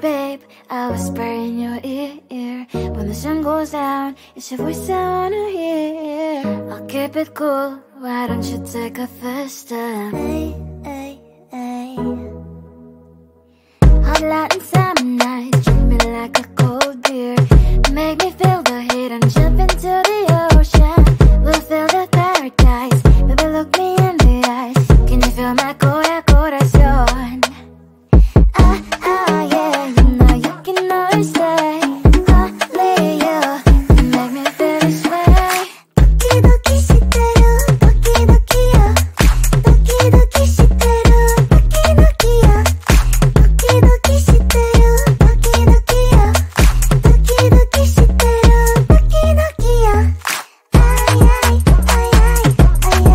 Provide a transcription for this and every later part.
babe, I'll whisper in your ear. When the sun goes down, it's your voice I wanna hear. I'll keep it cool, why don't you take a first step? Hey, hey, hey. Hot light and summer nights, treat me like a cold beer. Make me feel the heat and jump into the ocean. We'll feel the paradise, baby look me in the eyes. Can you feel my corazón? Yeah, you know you can always stay. Only you can make me feel this way. Doki doki shiteru, doki doki yo. Doki doki shiteru, doki doki yo. Doki doki shiteru, doki doki yo. Doki doki shiteru, doki doki yo. Ay ay ay ay ay ay ay. Ay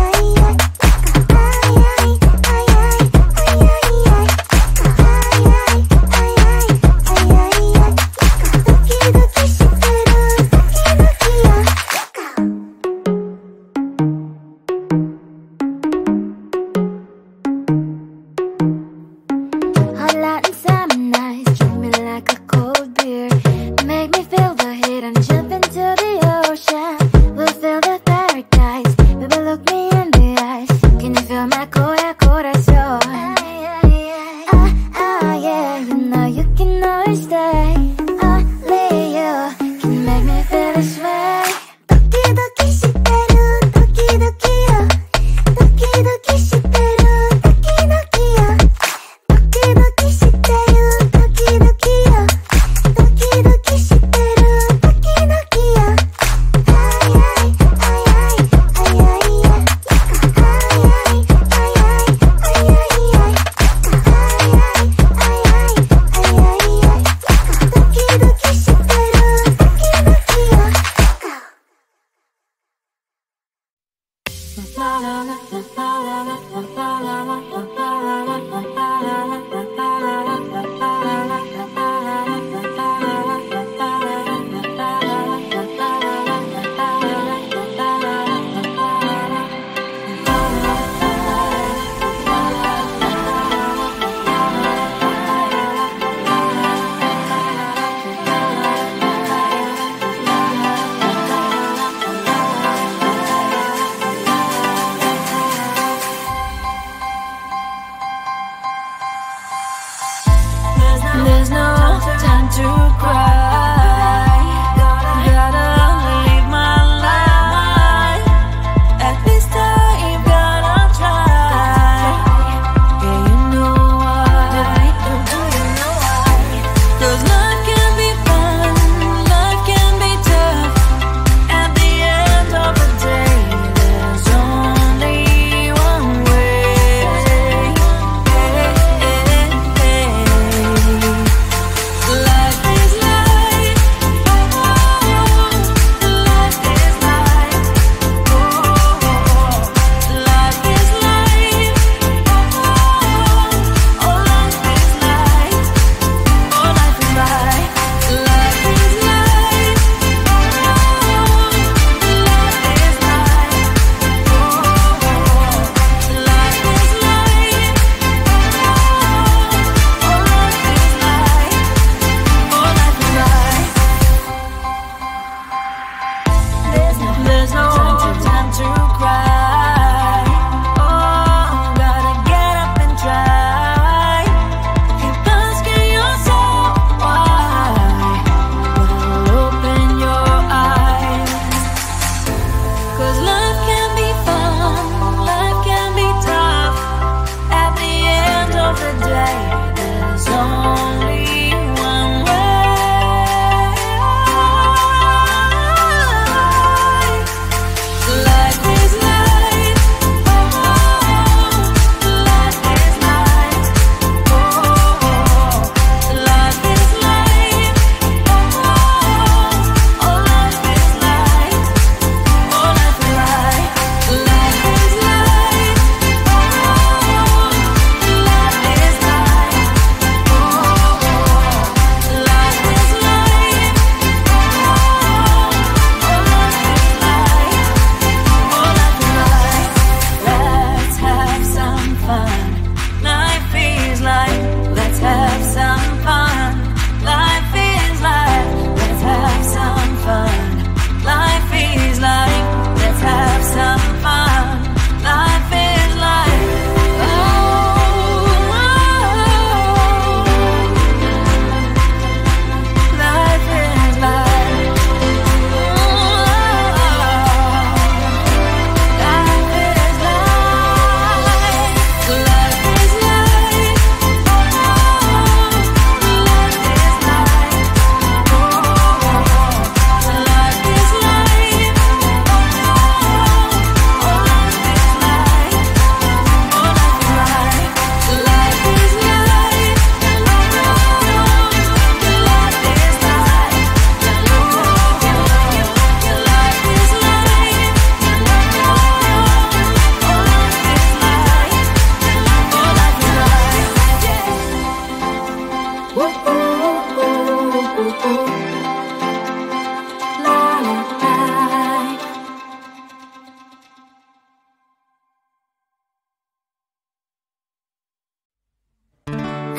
ay ay ay ay ay ay.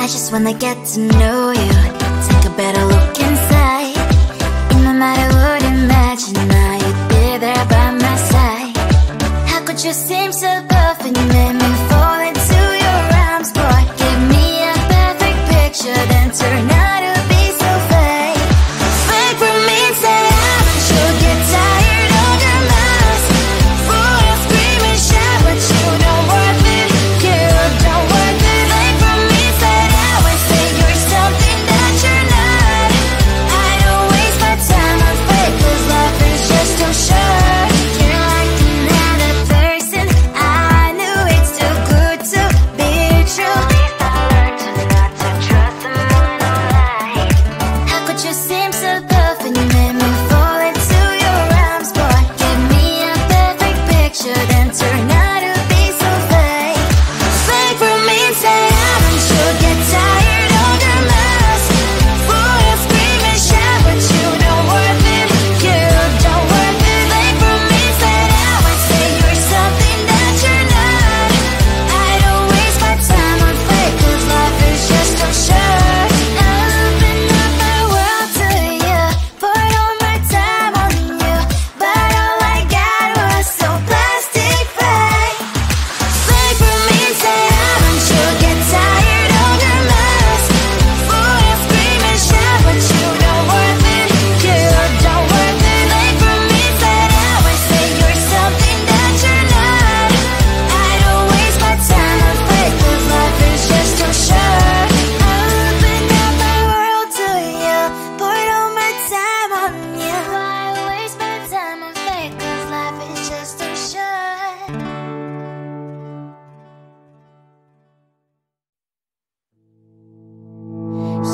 just wanna get to know you. Take a better look inside. In no matter what, imagine now you'd be there by my side. How could you seem so perfect? You made me fall into your arms, boy. Give me a perfect picture, then turn out to be so fake. Fake for me, say you'll get tired of your mask. Full of scream and shout, but you don't worth it. You don't worth it. Fake for me, say you're something that you're not. I don't waste my time on fake, 'cause life is just too short. You're like another person. I knew it's too good to be true. I learned to not to trust someone online. How could you seem so perfect? You made me fall into your arms, boy. Give me a perfect picture, then turn out to be so fake. Fake for me, say you'll get tired of your mask. Full of scream and shout, but you don't worth it. You don't worth it. Fake for me, say you're something that you're not. I don't waste my time on fake, 'cause life is just too short. I open up my world to you, poured all my time on you, but all I got was so plastic fake. Fake for me, say you'll get tired of your mask. Full of scream and shout, but you don't worth it. You don't worth it. Fake for me, say you're something that you're not. I don't waste my time on fake, 'cause life is just too short. I open up my world to you, poured all my time on you. Why waste my time on fake, 'cause life is just too short.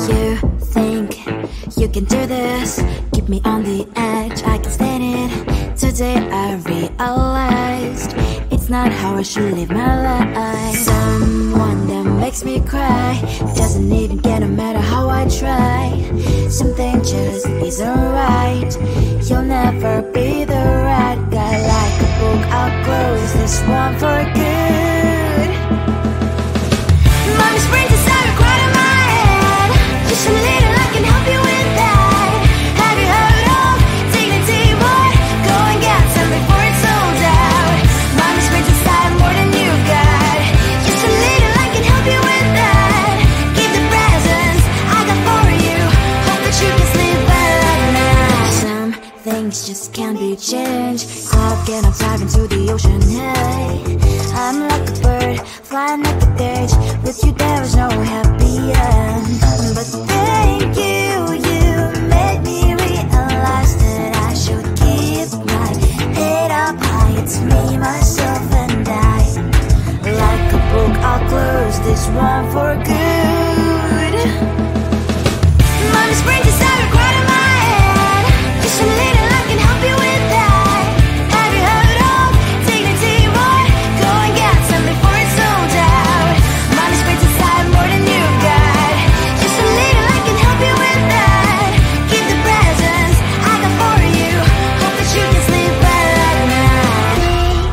You think you can do this, keep me on the edge, I can stand it. Today I realized it's not how I should live my life. Someone that makes me cry doesn't even get, no matter how I try. Something just isn't right. You'll never be the right guy. Like a book, I'll close this one for good. Mommy springs inside a crowd in my head. Just a little, I can help you with that. Have you heard of dignity, boy? Go and get some before it's sold out. Mommy springs inside more than you've got. Just a little, I can help you with that. Keep the presents I got for you. Hope that you can sleep well at night. Some things just can't be changed. I'll get up, dive into the ocean, hey. I'm like a bird, flying like a cage. With you there is no happy end. But thank you, you made me realize that I should keep my head up high. It's me, myself, and I. Like a book, I'll close this one for good. Mommy springs inside a crowd in my head. Just a little, I can help you with that. Have you heard of dignity, boy? Go and get some before it's sold out. Mommy springs inside more than you've got. Just a little, I can help you with that. Keep the presents I got for you. Hope that you can sleep well at night.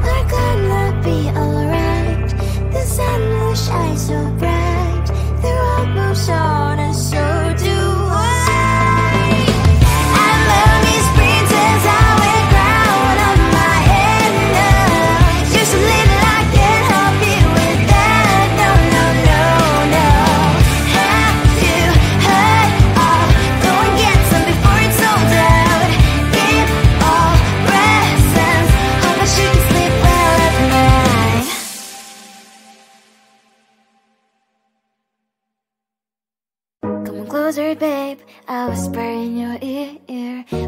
We're gonna be alright. The sun will shine so bright. The road moves on and so do I. And mommy springs as I wear crown on my head now. Just a little, I can help you with that. No, no, no, no. Have you heard of? Go and get some before it's sold out. Give all presents. Hope that you can sleep well at night. Come on closer, babe, I'll whisper in your ear.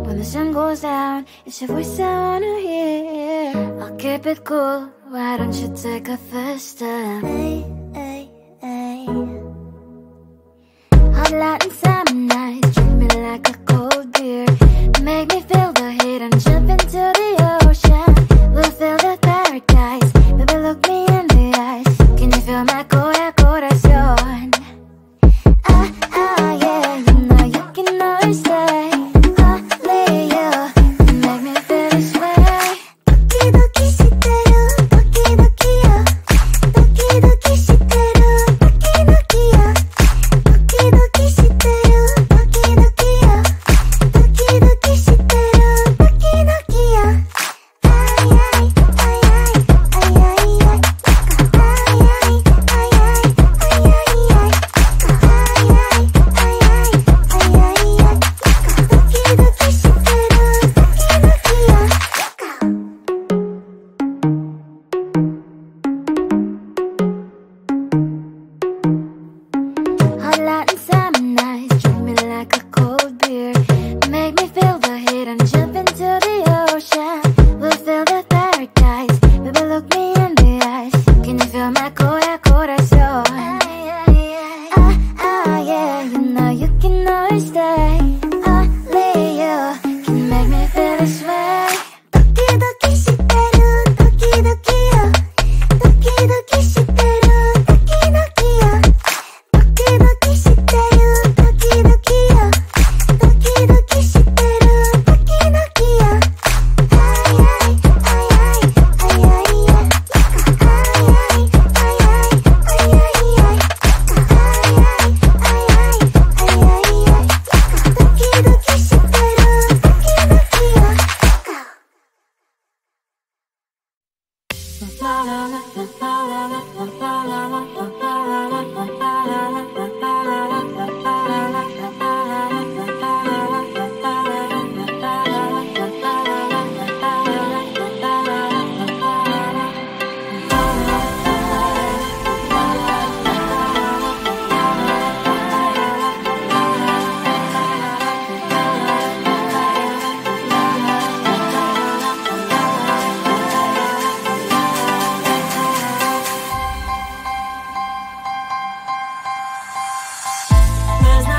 When the sun goes down, it's your voice I wanna hear. I'll keep it cool, why don't you take a first step? Hey, hey, hey. Hot light and summer nights, treat me like a cold beer. Make me feel the heat and jump into the ocean. We'll feel the paradise, baby look me in the eyes. Can you feel my corazón? Yeah, you know you can always stay. Only you can make me feel this way. Doki doki shiteru, doki doki yo. Doki doki shiteru.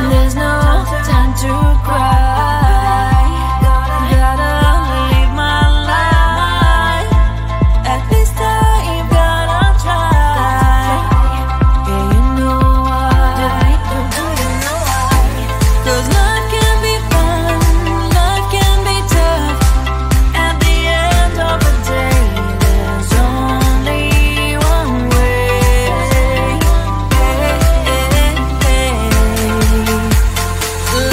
There's no time to cry. Gotta live my life. At this time, gotta try. Yeah, you know why. 'Cause life can be fun, life can be tough. At the end of the day, there's only one way.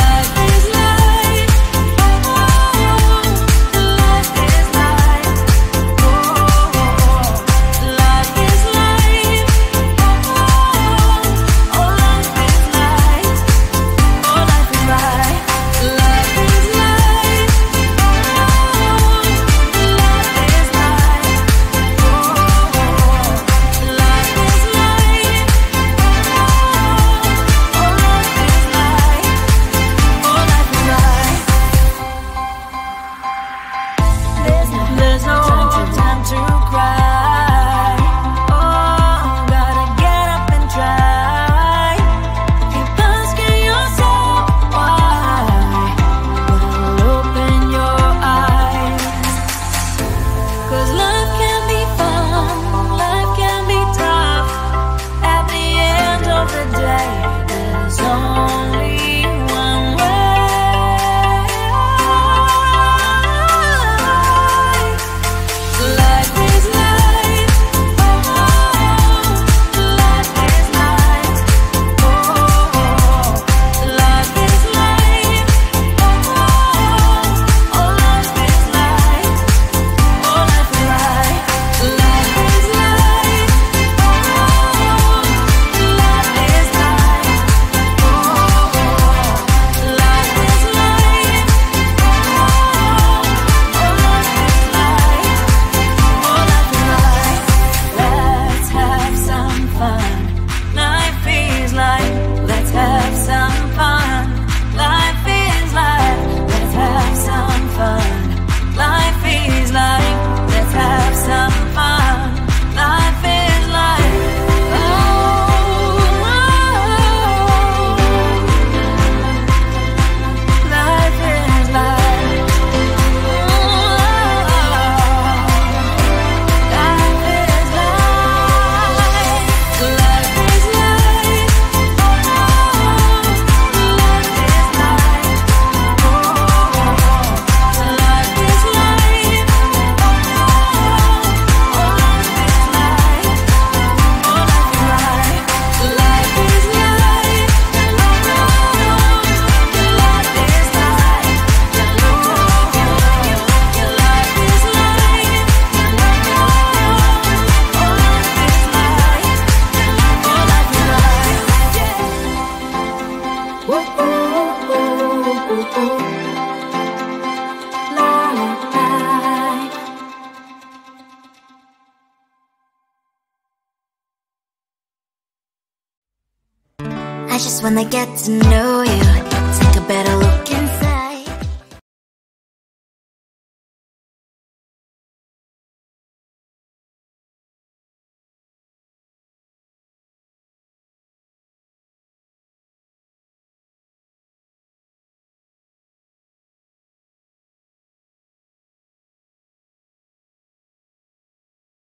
Life is life, oh, life is life, oh, life is life, oh, life is life, oh, life is life, life is life, life is life, oh, life is life, there's no time to cry. Oh, gotta get up and try. Keep asking yourself why. But open your eyes. 'Cause life can be fun, life can be tough. At the end of the day, there's only one way. Life is life, oh, life is life, oh, life is life, oh, life is life, oh, life is life, life is life, oh, life is life, oh, life is life, let's have some fun. Life is life. Let's have some fun. Life is life. Let's have some fun. Life is life. Let's have some fun. Life is life. Oh, life is life. Life is life. Life is life. Life is life. Life is life. Life is life. I just wanna get to know you, take a better look